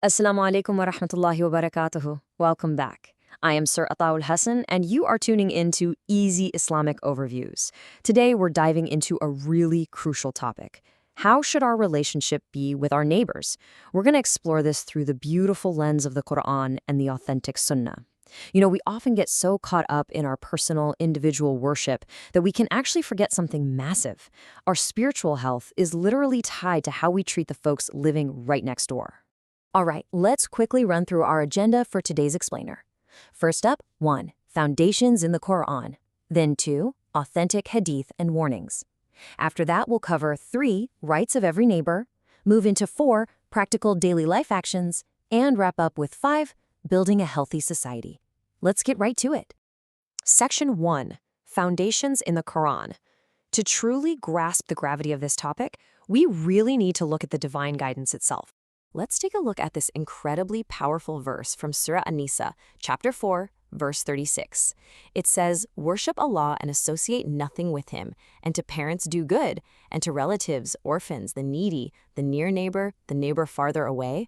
Assalamu alaikum wa rahmatullahi wa barakatuhu. Welcome back. I am Sir Atta UL Hassan, and you are tuning into Easy Islamic Overviews. Today, we're diving into a really crucial topic. How should our relationship be with our neighbors? We're going to explore this through the beautiful lens of the Quran and the authentic Sunnah. We often get so caught up in our personal, individual worship that we can actually forget something massive. Our spiritual health is literally tied to how we treat the folks living right next door. All right, let's quickly run through our agenda for today's explainer. First up, 1. Foundations in the Quran. Then 2. Authentic hadith and warnings. After that, we'll cover 3. Rights of every neighbor, move into 4. Practical daily life actions, and wrap up with 5. Building a healthy society. Let's get right to it. Section 1. Foundations in the Quran. To truly grasp the gravity of this topic, we really need to look at the divine guidance itself. Let's take a look at this incredibly powerful verse from Surah An-Nisa, chapter 4, verse 36. It says, "Worship Allah and associate nothing with Him, and to parents do good, and to relatives, orphans, the needy, the near neighbor, the neighbor farther away."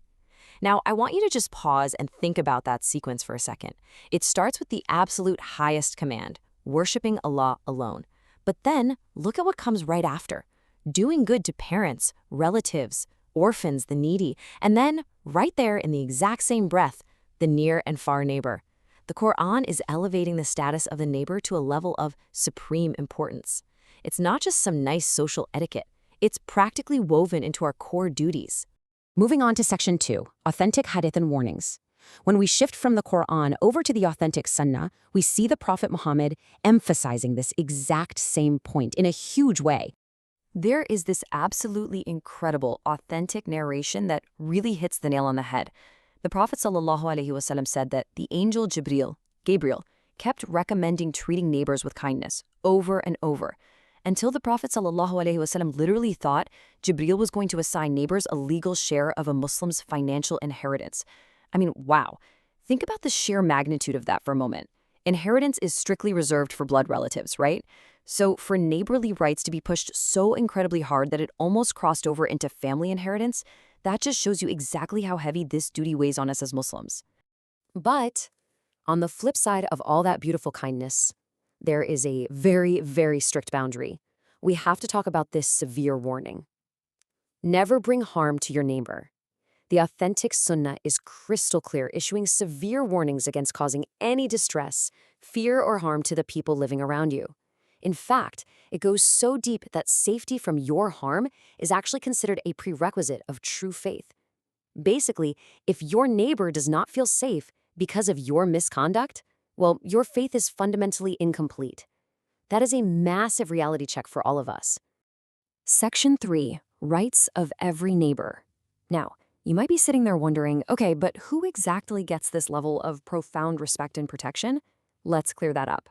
Now, I want you to just pause and think about that sequence for a second. It starts with the absolute highest command, worshiping Allah alone. But then, look at what comes right after. Doing good to parents, relatives, orphans, the needy, and then, right there in the exact same breath, the near and far neighbor. The Quran is elevating the status of the neighbor to a level of supreme importance. It's not just some nice social etiquette. It's practically woven into our core duties. Moving on to Section 2, Authentic Hadith and Warnings. When we shift from the Quran over to the authentic Sunnah, we see the Prophet Muhammad emphasizing this exact same point in a huge way. There is this absolutely incredible, authentic narration that really hits the nail on the head. The Prophet ﷺ said that the angel Gabriel, kept recommending treating neighbors with kindness over and over, until the Prophet ﷺ literally thought Jibril was going to assign neighbors a legal share of a Muslim's financial inheritance. I mean, wow. Think about the sheer magnitude of that for a moment. Inheritance is strictly reserved for blood relatives, right? So for neighborly rights to be pushed so incredibly hard that it almost crossed over into family inheritance, that just shows you exactly how heavy this duty weighs on us as Muslims. But on the flip side of all that beautiful kindness, there is a very, very strict boundary. We have to talk about this severe warning. Never bring harm to your neighbor. The authentic Sunnah is crystal clear, issuing severe warnings against causing any distress, fear, or harm to the people living around you. In fact, it goes so deep that safety from your harm is actually considered a prerequisite of true faith. Basically, if your neighbor does not feel safe because of your misconduct, well, your faith is fundamentally incomplete. That is a massive reality check for all of us. Section 3, Rights of Every Neighbor. Now, you might be sitting there wondering, okay, but who exactly gets this level of profound respect and protection? Let's clear that up.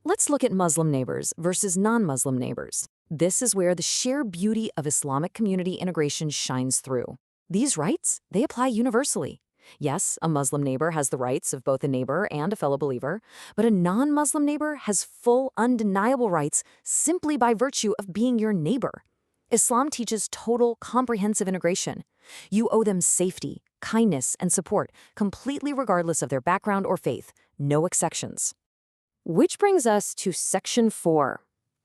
Let's look at Muslim neighbors versus non-Muslim neighbors. This is where the sheer beauty of Islamic community integration shines through. These rights, they apply universally. Yes, a Muslim neighbor has the rights of both a neighbor and a fellow believer, but a non-Muslim neighbor has full, undeniable rights simply by virtue of being your neighbor. Islam teaches total, comprehensive integration. You owe them safety, kindness, and support, completely regardless of their background or faith, no exceptions. Which brings us to Section 4,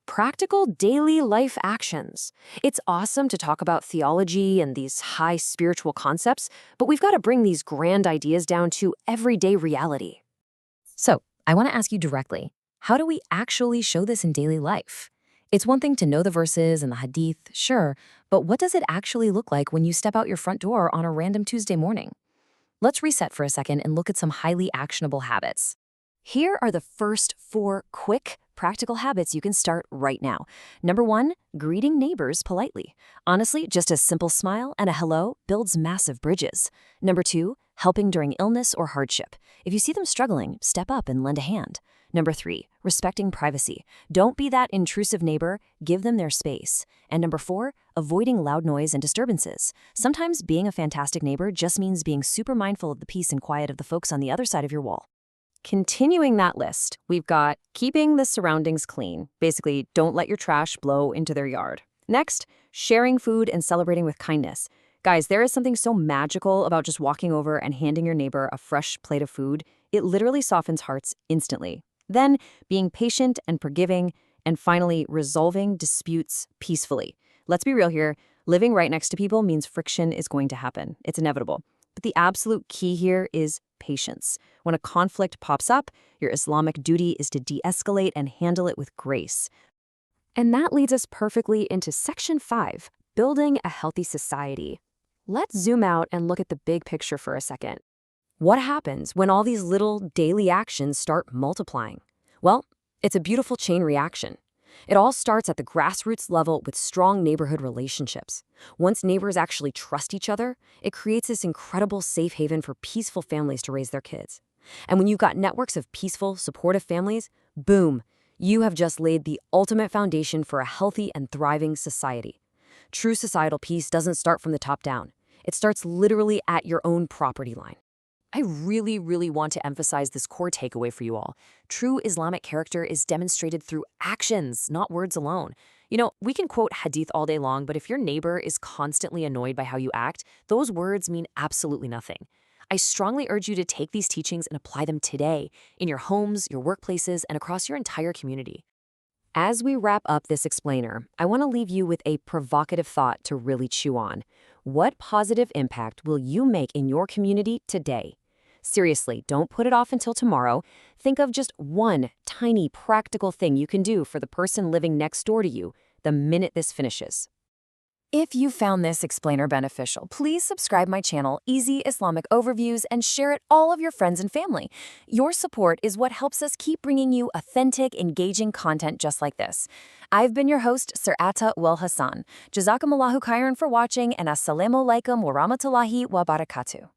Practical Daily Life Actions. It's awesome to talk about theology and these high spiritual concepts, but we've got to bring these grand ideas down to everyday reality. So, I want to ask you directly, how do we actually show this in daily life? It's one thing to know the verses and the hadith, sure, but what does it actually look like when you step out your front door on a random Tuesday morning? Let's reset for a second and look at some highly actionable habits. Here are the first 4 quick, practical habits you can start right now. Number 1, greeting neighbors politely. Honestly, just a simple smile and a hello builds massive bridges. Number 2, helping during illness or hardship. If you see them struggling, step up and lend a hand. Number 3, respecting privacy. Don't be that intrusive neighbor, give them their space. And number 4, avoiding loud noise and disturbances. Sometimes being a fantastic neighbor just means being super mindful of the peace and quiet of the folks on the other side of your wall. Continuing that list, we've got keeping the surroundings clean. Basically, don't let your trash blow into their yard. Next, sharing food and celebrating with kindness. Guys, there is something so magical about just walking over and handing your neighbor a fresh plate of food. It literally softens hearts instantly. Then, being patient and forgiving, and finally, resolving disputes peacefully. Let's be real here. Living right next to people means friction is going to happen. It's inevitable. But the absolute key here is patience. When a conflict pops up, your Islamic duty is to de-escalate and handle it with grace. And that leads us perfectly into Section 5, Building a Healthy Society. Let's zoom out and look at the big picture for a second. What happens when all these little daily actions start multiplying? Well, it's a beautiful chain reaction. It all starts at the grassroots level with strong neighborhood relationships. Once neighbors actually trust each other, it creates this incredible safe haven for peaceful families to raise their kids. And when you've got networks of peaceful, supportive families, boom, you have just laid the ultimate foundation for a healthy and thriving society. True societal peace doesn't start from the top down. It starts literally at your own property line. I really, really want to emphasize this core takeaway for you all. True Islamic character is demonstrated through actions, not words alone. You know, we can quote hadith all day long, but if your neighbor is constantly annoyed by how you act, those words mean absolutely nothing. I strongly urge you to take these teachings and apply them today in your homes, your workplaces, and across your entire community. As we wrap up this explainer, I want to leave you with a provocative thought to really chew on. What positive impact will you make in your community today? Seriously, don't put it off until tomorrow. Think of just one tiny practical thing you can do for the person living next door to you the minute this finishes. If you found this explainer beneficial, please subscribe my channel, Easy Islamic Overviews, and share it all of your friends and family. Your support is what helps us keep bringing you authentic, engaging content just like this. I've been your host, Sir Atta UL Hassan. Jazakumullahu khairan for watching, and assalamu alaikum wa rahmatullahi wa barakatuh.